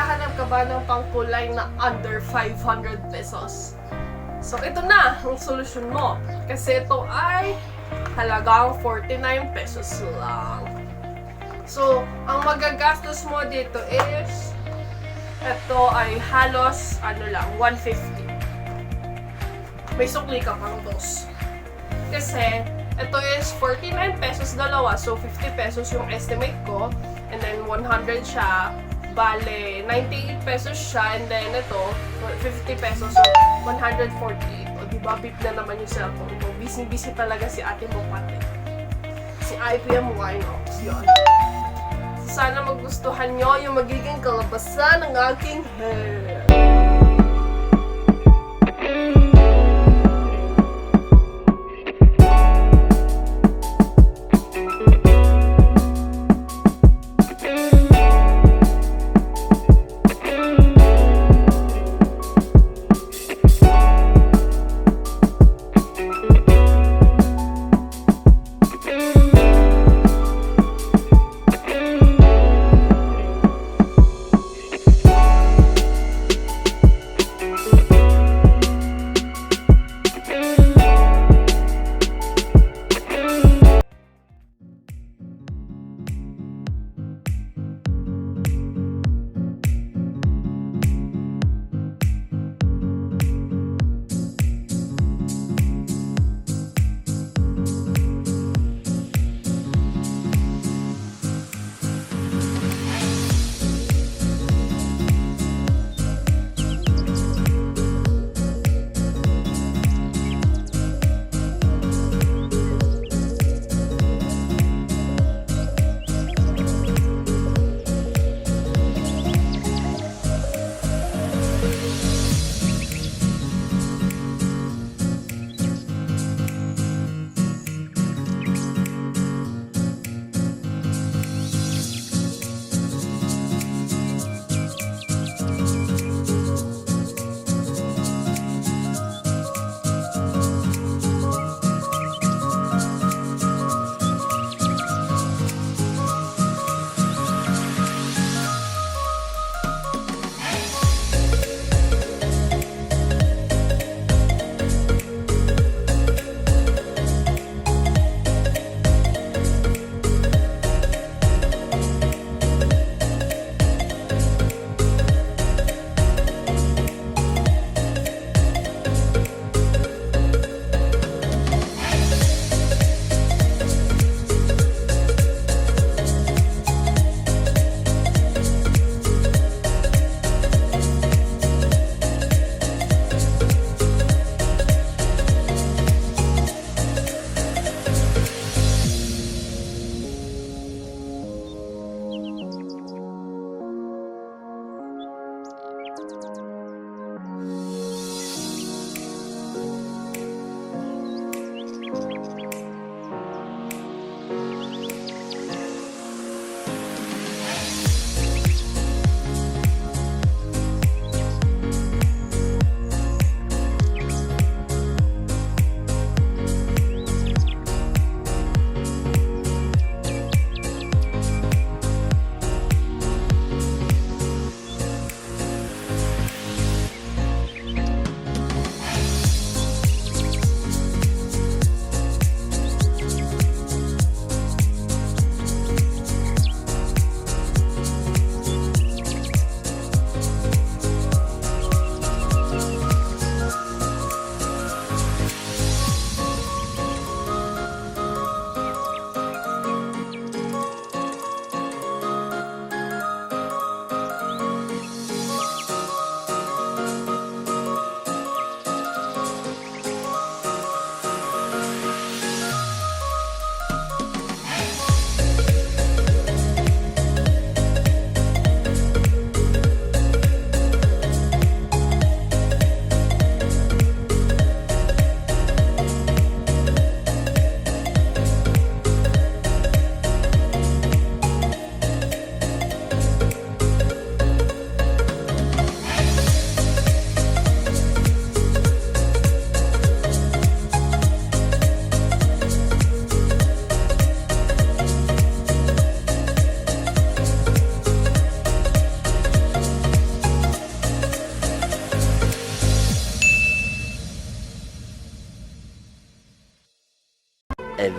Naghahanap ka ba ng pangkulay na under 500 pesos? So, ito na ang solusyon mo. Kasi ito ay halagang 49 pesos lang. So, ang magagastos mo dito is ito ay halos, 150. May sukli ka pang dos. Kasi, ito is 49 pesos dalawa. So, 50 pesos yung estimate ko. And then, 100 siya. Bale, 98 pesos siya. And then, ito, 50 pesos. So, 148. O, diba? Beep na naman yung cellphone ko. Busy-busy talaga si ate mo pati. Si IPM Winox. Yun. Sana magustuhan nyo yung magiging kalabasan ng aking hair.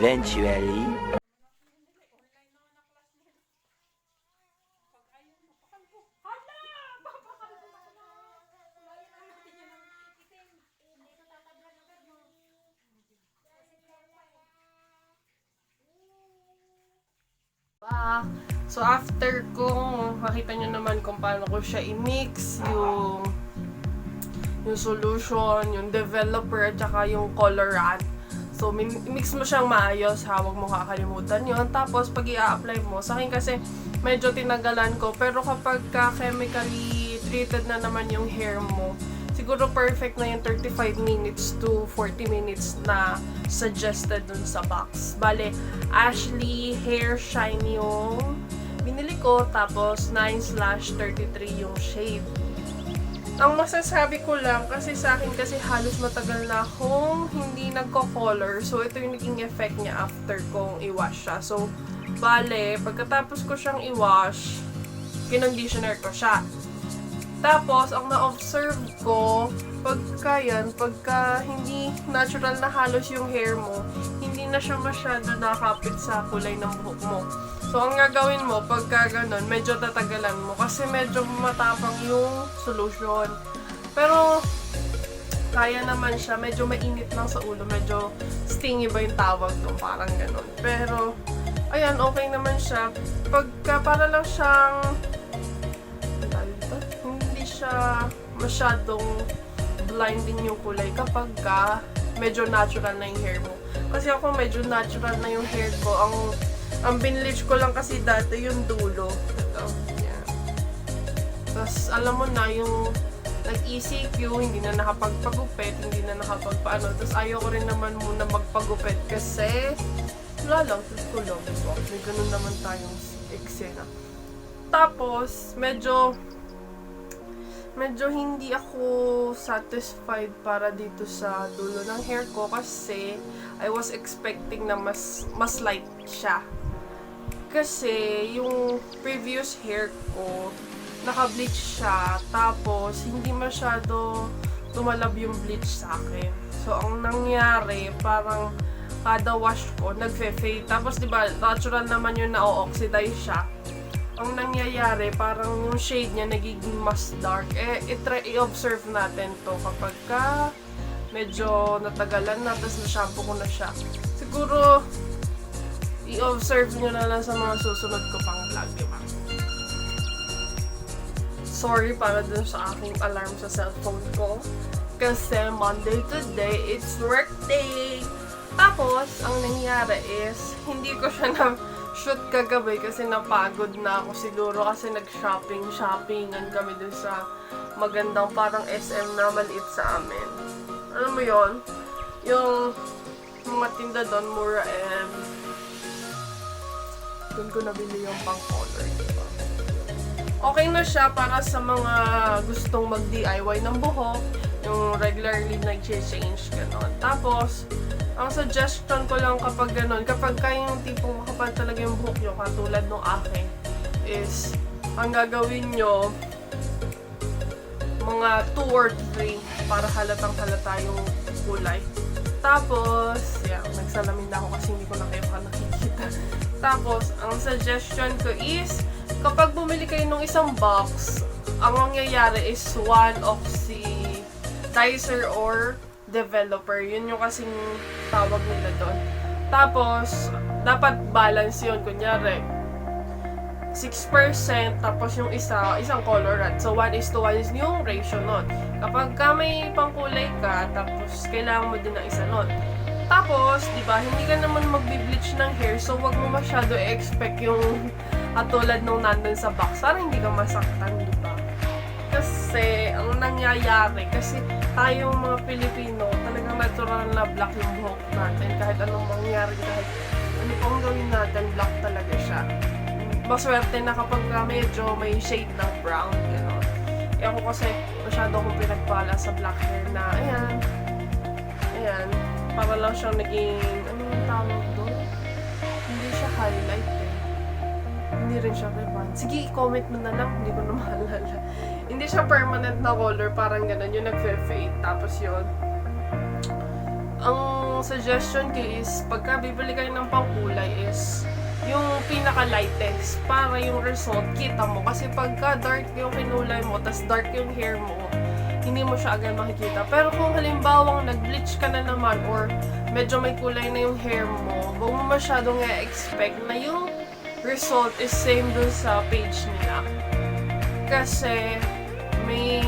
Eventually. So after kung makita nyo naman kung paano ko siya i-mix, yung solution, yung developer, at saka yung colorant. So, mix mo siyang maayos ha, huwag mo kakalimutan yun. Tapos, pag i-apply mo, sa akin kasi medyo tinagalan ko, pero kapag chemically treated na naman yung hair mo, siguro perfect na yung 35 minutes to 40 minutes na suggested dun sa box. Bale, Ashley Hair Shine yung binili ko, tapos 9/33 yung shade. Ang masasabi ko lang, kasi sa akin kasi halos matagal na akong hindi nagko-color. So, ito yung naging effect niya after kong i-wash siya. So, bale, pagkatapos ko siyang i-wash, kinonditioner ko siya. Tapos, ang na-observe ko, pagka hindi natural na halos yung hair mo, hindi na siya masyado nakapit sa kulay ng buhok mo. So, ang gagawin mo, pagka ganun, medyo tatagalan mo kasi medyo matapang yung solution. Pero, kaya naman siya. Medyo mainit lang sa ulo. Medyo stingy ba yung tawag doon? Parang ganun. Pero, ayan, okay naman siya. Pagka para lang siyang, hindi siya masyadong blinding yung kulay kapag medyo natural na yung hair mo. Kasi ako medyo natural na yung hair ko. Ang binleach ko lang kasi dati yung dulo. Ito. Yan. Tapos, alam mo na, yung nag-ECQ, hindi na nakapagpagupit, hindi na nakapagpaano. Tapos, ayoko rin naman muna magpagupit kasi wala lang, tapos ko lang. May ganun naman tayong eksena. Tapos, medyo hindi ako satisfied para dito sa dulo ng hair ko kasi I was expecting na mas light siya. Kasi yung previous hair ko, naka-bleach siya, tapos hindi masyado tumalab yung bleach sa akin. So, ang nangyari, parang kada wash ko, nagfe-fade. Tapos, di ba, natural naman yung na-oxidize siya. Ang nangyayari, parang yung shade niya nagiging mas dark. I-observe natin to kapag medyo natagalan na, tapos na-shampoo ko na siya. Siguro, i-observe nyo na lang sa mga susunod ko pang vlog, diba? Sorry para dun sa aking alarm sa cellphone ko. Kasi Monday today, it's work day! Tapos, ang nangyari is, hindi ko siya na-shoot kagabi kasi napagod na ako siguro kasi nag-shoppingan kami dun sa magandang parang SM na maliit sa amin. Alam mo yon, yung mga tinda doon, mura, and doon ko nabili yung pang-color, diba? Okay na siya para sa mga gustong mag-DIY ng buhok, yung regularly nag-change, gano'n. Tapos, ang suggestion ko lang kapag gano'n, kapag kayong tipong makapal talaga yung buhok nyo, katulad nung akin, is, ang gagawin nyo, mga 2 or 3 para halatang-halata yung kulay. Tapos, nagsalamin na ako kasi hindi ko na kayo nakikita. Tapos, ang suggestion ko is, kapag bumili kayo ng isang box, ang mangyayari is one oxidizer or developer. Yun yung kasing tawag nila doon. Tapos, dapat balance yun. Kunyari, 6%, tapos yung isang colorant. So, 1:1 is yung ratio nun. Kapag may pangkulay ka, tapos kailangan mo din ng isa nun. Tapos, di ba, hindi ka naman magbi-bleach ng hair, so wag mo masyado i-expect yung katulad nung nandun sa box. Para hindi ka masaktan, di ba? Kasi, ang nangyayari, kasi tayong mga Pilipino, talagang natural na black yung buhok natin. Kahit anong mangyari, kahit ano pong gawin natin, black talaga siya. Maswerte na kapag medyo may shade ng brown, gano'n. Ako kasi masyado akong pinagpala sa black hair na, ayan, para lang siyang naging, ano yung tawag doon? Hindi siya highlight Hindi rin siya rebond. Sige, comment mo na lang, hindi ko na maalala. Hindi siya permanent na color, parang gano'n, yung nagfe-fade. Tapos yun, ang suggestion ko is, pagka bibili kayo ng pangkulay is, yung pinaka-lightest para yung result kita mo. Kasi pagka dark yung kinulay mo, tas dark yung hair mo, hindi mo siya agad makikita. Pero kung halimbawang nag-bleach ka na naman or medyo may kulay na yung hair mo, huwag mo masyadong i-expect na yung result is same dun sa page nila. Kasi may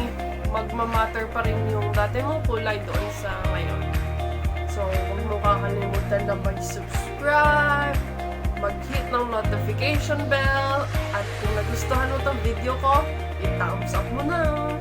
magmamatter pa rin yung dati mong kulay doon sa ngayon. So, huwag mo kakalimutan na mag-subscribe, mag-hit ng notification bell, at kung nagustuhan mo itong video ko, i-thumbs up mo na!